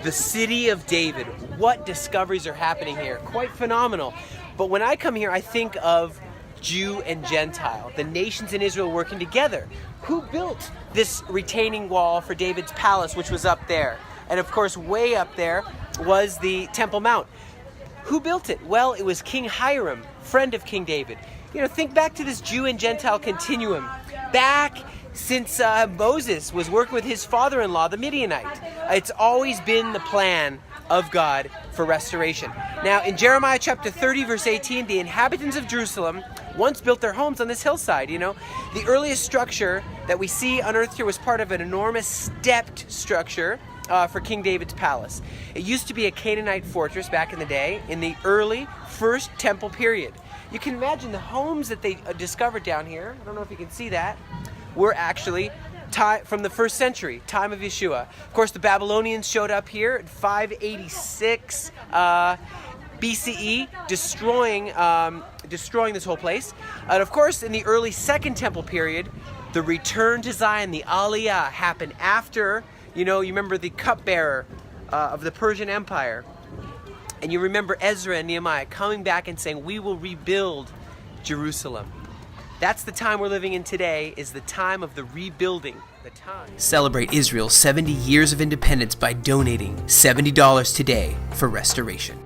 the city of David. What discoveries are happening here? Quite phenomenal. But when I come here, I think of Jew and Gentile, the nations in Israel working together. Who built this retaining wall for David's palace, which was up there? And of course, way up there was the Temple Mount. Who built it? Well, it was King Hiram, friend of King David. You know, think back to this Jew and Gentile continuum. Back since Moses was working with his father-in-law, the Midianite. It's always been the plan of God for restoration. Now, in Jeremiah chapter 30, verse 18, the inhabitants of Jerusalem once built their homes on this hillside, you know. The earliest structure that we see unearthed here was part of an enormous stepped structure for King David's palace. It used to be a Canaanite fortress back in the day, in the early First Temple period. You can imagine the homes that they discovered down here, I don't know if you can see that, were actually from the first century, time of Yeshua. Of course, the Babylonians showed up here in 586 BCE, destroying this whole place. And of course, in the early Second Temple period, the return to Zion, the Aliyah, happened after, you know, you remember the cupbearer of the Persian Empire. And you remember Ezra and Nehemiah coming back and saying, we will rebuild Jerusalem. That's the time we're living in today, is the time of the rebuilding. The time. Celebrate Israel's 70 years of independence by donating $70 today for restoration.